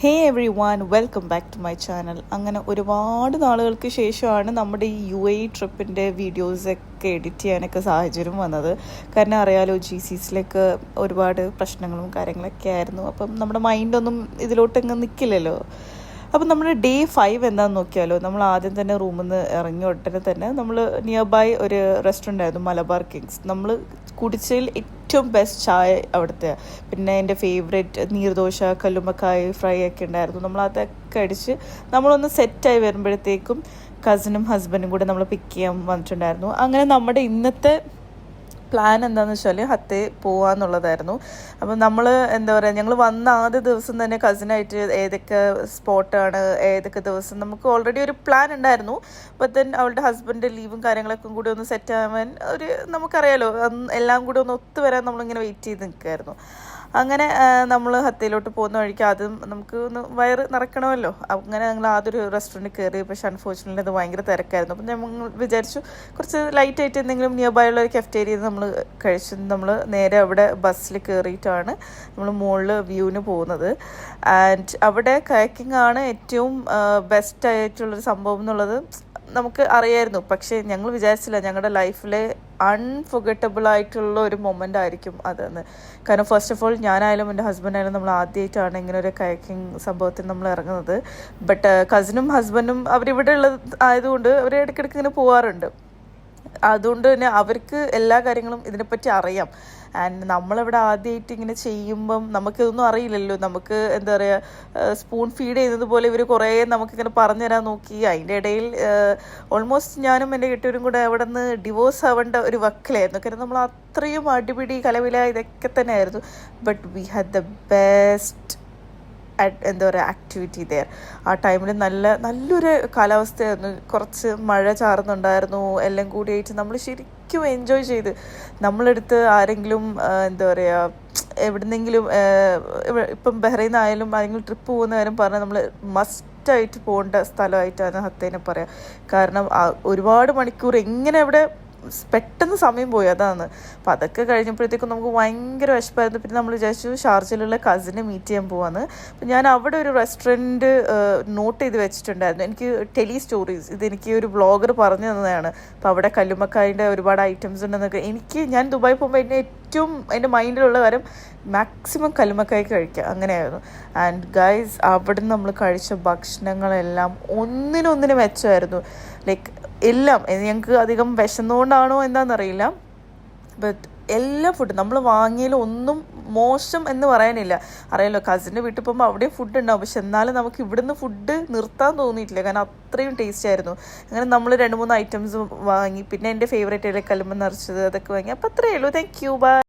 Hey everyone, welcome back to my channel. അങ്ങനെ ഒരുപാട് നാളുകൾക്ക് ശേഷമാണ് നമ്മുടെ ഈ UAE ട്രിപ്പിൻ്റെ വീഡിയോസൊക്കെ എഡിറ്റ് ചെയ്യാനൊക്കെ സാഹചര്യം വന്നത്. കാരണം അറിയാലോ, GCCയിലേക്ക് ഒരുപാട് പ്രശ്നങ്ങളും കാര്യങ്ങളൊക്കെ ആയിരുന്നു. അപ്പം നമ്മുടെ മൈൻഡൊന്നും ഇതിലോട്ടങ്ങ് നിൽക്കില്ലല്ലോ. അപ്പം നമ്മുടെ ഡേ 5 എന്താണെന്ന് നോക്കിയാലോ. നമ്മൾ ആദ്യം തന്നെ റൂമിൽ നിന്ന് ഇറങ്ങി ഉടനെ തന്നെ നമ്മൾ നിയർ ബൈ ഒരു റെസ്റ്റോറൻ്റ് ആയിരുന്നു, മലബാർ കിങ്സ്. നമ്മൾ കുടിച്ചതിൽ ഏറ്റവും ബെസ്റ്റ് ചായ അവിടുത്തെ, പിന്നെ എൻ്റെ ഫേവറേറ്റ് നീർദോശ, കല്ലുമ്മക്കായ് ഫ്രൈ ഒക്കെ ഉണ്ടായിരുന്നു. നമ്മൾ അതൊക്കെ അടിച്ച് നമ്മളൊന്ന് സെറ്റായി വരുമ്പോഴത്തേക്കും കസിനും ഹസ്ബൻഡും കൂടെ നമ്മൾ പിക്ക് ചെയ്യാൻ വന്നിട്ടുണ്ടായിരുന്നു. അങ്ങനെ നമ്മുടെ ഇന്നത്തെ പ്ലാൻ എന്താണെന്ന് വെച്ചാൽ ഹത്തെ പോവാന്നുള്ളതായിരുന്നു. അപ്പം നമ്മൾ എന്താ പറയുക, ഞങ്ങൾ വന്ന ആദ്യ ദിവസം തന്നെ കസിനായിട്ട് ഏതൊക്കെ സ്പോട്ടാണ്, ഏതൊക്കെ ദിവസം നമുക്ക് ഓൾറെഡി ഒരു പ്ലാൻ ഉണ്ടായിരുന്നു. അപ്പം ദെൻ അവളുടെ ഹസ്ബൻഡ് ലീവും കാര്യങ്ങളൊക്കെ കൂടി ഒന്ന് സെറ്റ് ആവാൻ നമുക്കറിയാലോ, എല്ലാം കൂടി ഒന്ന് ഒത്തുവരാൻ നമ്മളിങ്ങനെ വെയിറ്റ് ചെയ്ത് നിൽക്കുമായിരുന്നു. അങ്ങനെ നമ്മൾ ഹത്തയിലോട്ട് പോകുന്ന വഴിക്ക് ആദ്യം നമുക്ക് ഒന്ന് വയറ് നിറയ്ക്കണമല്ലോ. അങ്ങനെ ഞങ്ങൾ ആദ്യം ഒരു റെസ്റ്റോറൻറ്റ് കയറി. പക്ഷേ അൺഫോർച്യുനേറ്റ്ലി അത് ഭയങ്കര തിരക്കായിരുന്നു. അപ്പം ഞങ്ങൾ വിചാരിച്ചു കുറച്ച് ലൈറ്റായിട്ട് എന്തെങ്കിലും നിയർ ബൈ ഉള്ള ഒരു കഫറ്റേരിയയിൽ നമ്മൾ കഴിച്ചു. നമ്മൾ നേരെ അവിടെ ബസ്സിൽ കയറിയിട്ടാണ് നമ്മൾ മുകളിൽ വ്യൂവിന് പോകുന്നത്. ആൻഡ് അവിടെ കയാക്കിംഗ് ആണ് ഏറ്റവും ബെസ്റ്റായിട്ടുള്ളൊരു സംഭവം എന്നുള്ളത് നമുക്ക് അറിയായിരുന്നു. പക്ഷേ ഞങ്ങൾ വിചാരിച്ചില്ല ഞങ്ങളുടെ ലൈഫിലെ അൺഫൊഗറ്റബിൾ ആയിട്ടുള്ള ഒരു മൊമെൻ്റ് ആയിരിക്കും അതെന്ന്. കാരണം ഫസ്റ്റ് ഓഫ് ഓൾ ഞാനായാലും എൻ്റെ ഹസ്ബൻഡായാലും നമ്മൾ ആദ്യമായിട്ടാണ് ഇങ്ങനെ ഒരു കയാക്കിംഗ് സംഭവത്തിൽ നമ്മൾ ഇറങ്ങുന്നത്. ബട്ട് കസിനും ഹസ്ബൻഡും അവരിവിടെ ഉള്ളത് ആയതുകൊണ്ട് അവർ ഇടയ്ക്കിടയ്ക്ക് ഇങ്ങനെ പോകാറുണ്ട്. അതുകൊണ്ട് തന്നെ അവർക്ക് എല്ലാ കാര്യങ്ങളും ഇതിനെപ്പറ്റി അറിയാം. ആൻഡ് നമ്മളിവിടെ ആദ്യമായിട്ട് ഇങ്ങനെ ചെയ്യുമ്പം നമുക്കിതൊന്നും അറിയില്ലല്ലോ. നമുക്ക് എന്താ പറയുക, സ്പൂൺ ഫീഡ് ചെയ്യുന്നത് പോലെ ഇവർ കുറേ നമുക്കിങ്ങനെ പറഞ്ഞു തരാൻ നോക്കി. അതിൻ്റെ ഇടയിൽ ഓൾമോസ്റ്റ് ഞാനും എൻ്റെ കെട്ടിയവരും കൂടെ അവിടെ നിന്ന് ഡിവോഴ്സ് ആവേണ്ട ഒരു വക്കിലായിരുന്നു. കാരണം നമ്മൾ അത്രയും അടിപിടി കലവില ഇതൊക്കെ തന്നെ ആയിരുന്നു. But we had the best എന്താ പറയുക ആക്ടിവിറ്റി ദെയർ. ആ ടൈമിൽ നല്ലൊരു കാലാവസ്ഥയായിരുന്നു. കുറച്ച് മഴ ചാറുന്നുണ്ടായിരുന്നു. എല്ലാം കൂടിയായിട്ട് നമ്മൾ ശരിക്കും എൻജോയ് ചെയ്ത്. നമ്മളെടുത്ത് ആരെങ്കിലും എന്താ പറയുക, എവിടുന്നെങ്കിലും ഇപ്പം ബഹ്റൈൻ ആയാലും ആരെങ്കിലും ട്രിപ്പ് പോകുന്ന കാര്യം പറഞ്ഞാൽ നമ്മൾ മസ്റ്റായിട്ട് പോകേണ്ട സ്ഥലമായിട്ടാണ് ഹത്തേനെ പറയാം. കാരണം ഒരുപാട് മണിക്കൂർ എങ്ങനെ അവിടെ പെട്ടെന്ന് സമയം പോയി, അതാണ്. അപ്പം അതൊക്കെ കഴിഞ്ഞപ്പോഴത്തേക്കും നമുക്ക് ഭയങ്കര വിശപ്പായിരുന്നു. പിന്നെ നമ്മൾ വിചാരിച്ചു ഷാർജയിലുള്ള കസിനെ മീറ്റ് ചെയ്യാൻ പോവാന്ന്. അപ്പം ഞാൻ അവിടെ ഒരു റെസ്റ്റോറൻറ്റ് നോട്ട് ചെയ്ത് വെച്ചിട്ടുണ്ടായിരുന്നു. എനിക്ക് ടെലി സ്റ്റോറീസ്, ഇതെനിക്ക് ഒരു വ്ളോഗർ പറഞ്ഞു തന്നതാണ്. അപ്പം അവിടെ കല്ലുമ്മക്കായൻ്റെ ഒരുപാട് ഐറ്റംസ് ഉണ്ടെന്നൊക്കെ. ഞാൻ ദുബായി പോകുമ്പോൾ എൻ്റെ മൈൻഡിലുള്ള കാര്യം മാക്സിമം കല്ലുമ്മക്കായ് കഴിക്കുക, അങ്ങനെയായിരുന്നു. ആൻഡ് ഗൈസ്, അവിടെ നിന്ന് നമ്മൾ കഴിച്ച ഭക്ഷണങ്ങളെല്ലാം ഒന്നിനൊന്നിന് മെച്ചമായിരുന്നു. ലൈക്ക് എല്ലാം ഞങ്ങൾക്ക് അധികം വിശന്നുകൊണ്ടാണോ എന്താണെന്നറിയില്ല. ബട്ട് എല്ലാ ഫുഡും നമ്മൾ വാങ്ങിയതിൽ ഒന്നും മോശം എന്ന് പറയാനില്ല. അറിയാലോ, കസിൻ്റെ വീട്ടിൽ പോകുമ്പോൾ അവിടെയും ഫുഡ് ഉണ്ടാവും. പക്ഷെ എന്നാലും നമുക്ക് ഇവിടുന്ന് ഫുഡ് നിർത്താൻ തോന്നിയിട്ടില്ല. കാരണം അത്രയും ടേസ്റ്റ് ആയിരുന്നു. അങ്ങനെ നമ്മൾ 2-3 ഐറ്റംസ് വാങ്ങി. പിന്നെ എൻ്റെ ഫേവറേറ്റ് കല്ലുമ്മ നിറച്ചത് അതൊക്കെ വാങ്ങി. അപ്പോൾ അത്രയേ ഉള്ളൂ. Thank you, by.